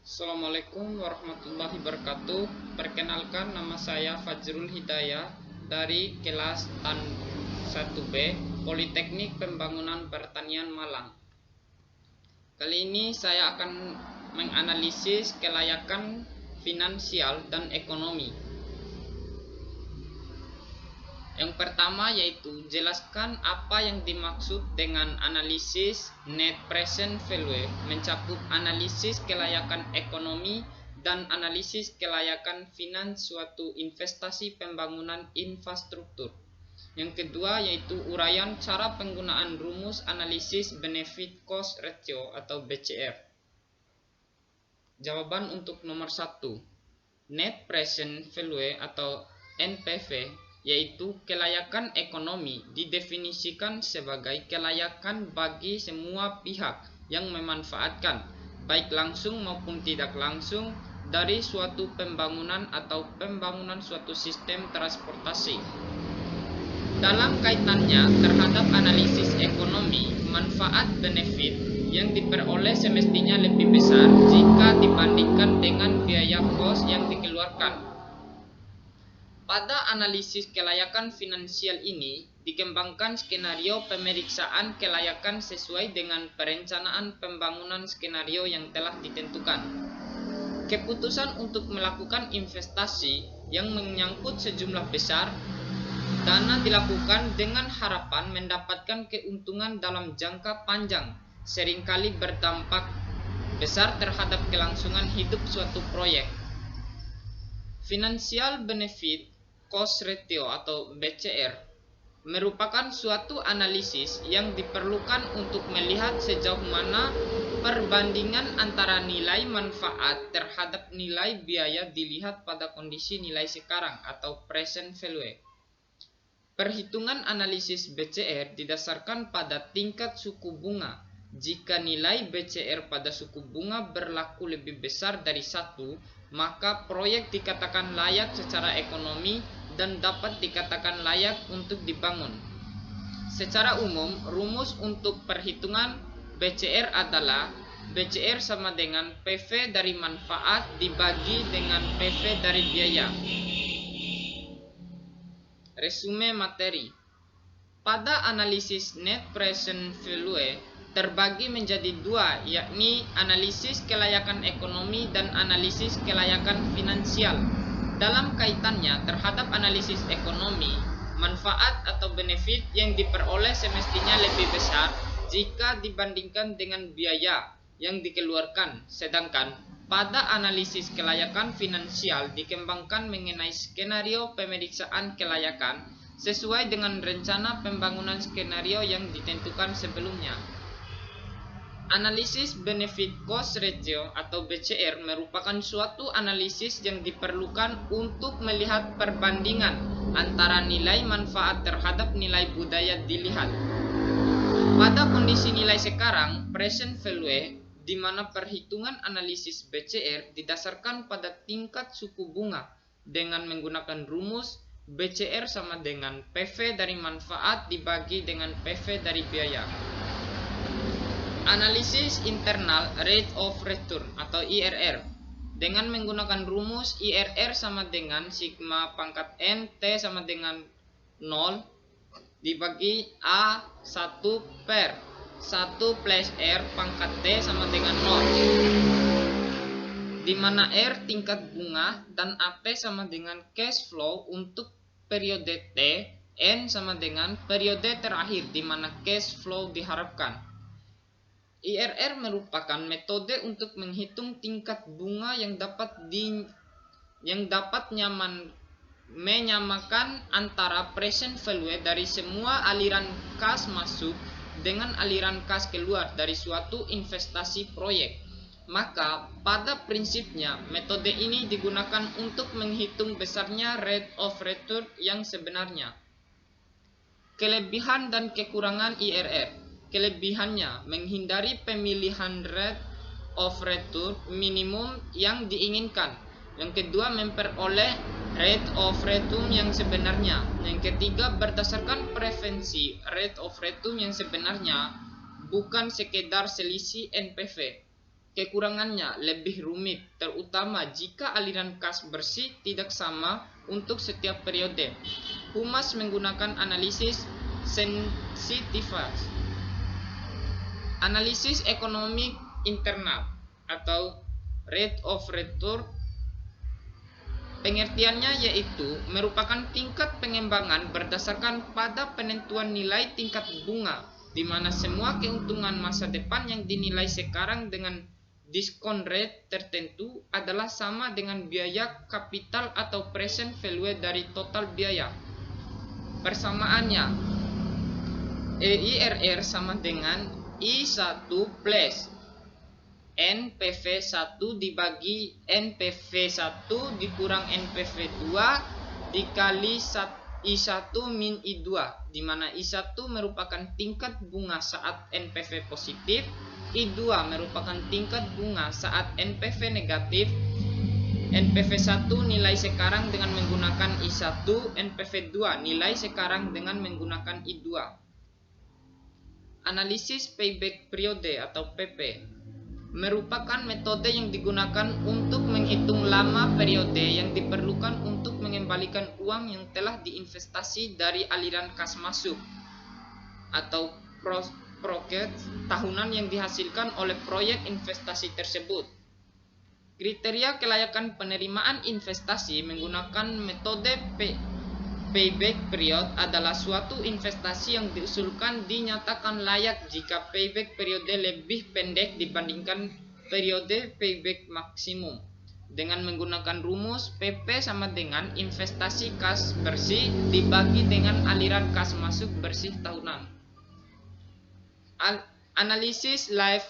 Assalamualaikum warahmatullahi wabarakatuh. Perkenalkan, nama saya Fajrul Hidayah dari kelas TAN 1B Politeknik Pembangunan Pertanian Malang. Kali ini saya akan menganalisis kelayakan finansial dan ekonomi. Yang pertama yaitu jelaskan apa yang dimaksud dengan analisis net present value, mencakup analisis kelayakan ekonomi dan analisis kelayakan finans suatu investasi pembangunan infrastruktur. Yang kedua yaitu uraian cara penggunaan rumus analisis benefit cost ratio atau BCR. Jawaban untuk nomor 1. Net present value atau NPV yaitu kelayakan ekonomi didefinisikan sebagai kelayakan bagi semua pihak yang memanfaatkan, baik langsung maupun tidak langsung, dari suatu pembangunan atau pembangunan suatu sistem transportasi. Dalam kaitannya terhadap analisis ekonomi, manfaat benefit yang diperoleh semestinya lebih besar jika dibandingkan dengan biaya kos yang dikeluarkan. Pada analisis kelayakan finansial ini, dikembangkan skenario pemeriksaan kelayakan sesuai dengan perencanaan pembangunan skenario yang telah ditentukan. Keputusan untuk melakukan investasi yang menyangkut sejumlah besar dana dilakukan dengan harapan mendapatkan keuntungan dalam jangka panjang, seringkali berdampak besar terhadap kelangsungan hidup suatu proyek. Financial Benefit Cost Ratio atau BCR merupakan suatu analisis yang diperlukan untuk melihat sejauh mana perbandingan antara nilai manfaat terhadap nilai biaya dilihat pada kondisi nilai sekarang atau present value. Perhitungan analisis BCR didasarkan pada tingkat suku bunga. Jika nilai BCR pada suku bunga berlaku lebih besar dari 1, maka proyek dikatakan layak secara ekonomi dan dapat dikatakan layak untuk dibangun. Secara umum, rumus untuk perhitungan BCR adalah BCR sama dengan PV dari manfaat dibagi dengan PV dari biaya. Resume materi. Pada analisis net present value terbagi menjadi dua, yakni analisis kelayakan ekonomi dan analisis kelayakan finansial. Dalam kaitannya terhadap analisis ekonomi, manfaat atau benefit yang diperoleh semestinya lebih besar jika dibandingkan dengan biaya yang dikeluarkan. Sedangkan pada analisis kelayakan finansial dikembangkan mengenai skenario pemeriksaan kelayakan sesuai dengan rencana pembangunan skenario yang ditentukan sebelumnya. Analisis Benefit Cost Ratio atau BCR merupakan suatu analisis yang diperlukan untuk melihat perbandingan antara nilai manfaat terhadap nilai budaya dilihat. Pada kondisi nilai sekarang, present value, di mana perhitungan analisis BCR didasarkan pada tingkat suku bunga dengan menggunakan rumus BCR sama dengan PV dari manfaat dibagi dengan PV dari biaya. Analisis Internal Rate of Return atau IRR dengan menggunakan rumus IRR sama dengan sigma pangkat N T sama dengan 0 dibagi A1 per 1 plus R pangkat T sama dengan 0, di mana R tingkat bunga dan AT sama dengan cash flow untuk periode T, N sama dengan periode terakhir di mana cash flow diharapkan. IRR merupakan metode untuk menghitung tingkat bunga yang dapat menyamakan antara present value dari semua aliran kas masuk dengan aliran kas keluar dari suatu investasi proyek. Maka pada prinsipnya metode ini digunakan untuk menghitung besarnya rate of return yang sebenarnya. Kelebihan dan kekurangan IRR. Kelebihannya menghindari pemilihan rate of return minimum yang diinginkan. Yang kedua, memperoleh rate of return yang sebenarnya. Yang ketiga, berdasarkan preferensi rate of return yang sebenarnya, bukan sekedar selisih NPV. Kekurangannya lebih rumit, terutama jika aliran kas bersih tidak sama untuk setiap periode. Humas menggunakan analisis sensitivitas, analisis ekonomi internal atau rate of return. Pengertiannya yaitu merupakan tingkat pengembangan berdasarkan pada penentuan nilai tingkat bunga, di mana semua keuntungan masa depan yang dinilai sekarang dengan diskon rate tertentu adalah sama dengan biaya kapital atau present value dari total biaya. Persamaannya, EIRR sama dengan I1 plus NPV1 dibagi NPV1 dikurang NPV2 dikali I1 min I2, di mana I1 merupakan tingkat bunga saat NPV positif, I2 merupakan tingkat bunga saat NPV negatif. NPV1 nilai sekarang dengan menggunakan I1, NPV2 nilai sekarang dengan menggunakan I2. Analisis payback periode atau PP merupakan metode yang digunakan untuk menghitung lama periode yang diperlukan untuk mengembalikan uang yang telah diinvestasi dari aliran kas masuk atau profit tahunan yang dihasilkan oleh proyek investasi tersebut. Kriteria kelayakan penerimaan investasi menggunakan metode payback period adalah suatu investasi yang diusulkan dinyatakan layak jika payback periode lebih pendek dibandingkan periode payback maksimum. Dengan menggunakan rumus PP sama dengan investasi kas bersih dibagi dengan aliran kas masuk bersih tahunan. Analisis Life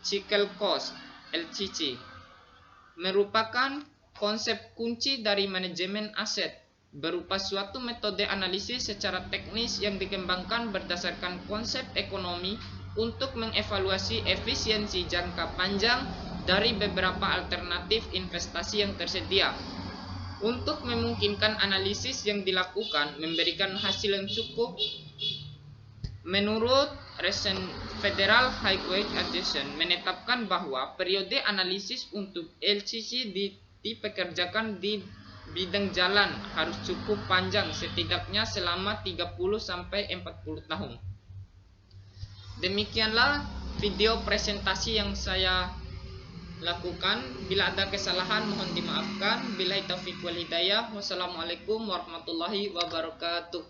Cycle Cost (LCC) merupakan konsep kunci dari manajemen aset, berupa suatu metode analisis secara teknis yang dikembangkan berdasarkan konsep ekonomi untuk mengevaluasi efisiensi jangka panjang dari beberapa alternatif investasi yang tersedia. Untuk memungkinkan analisis yang dilakukan memberikan hasil yang cukup, menurut recent Federal Highway Administration menetapkan bahwa periode analisis untuk LCC dipekerjakan di bidang jalan harus cukup panjang, setidaknya selama 30-40 tahun. Demikianlah video presentasi yang saya lakukan. Bila ada kesalahan mohon dimaafkan. Billahi taufiq wal hidayah. Wassalamualaikum warahmatullahi wabarakatuh.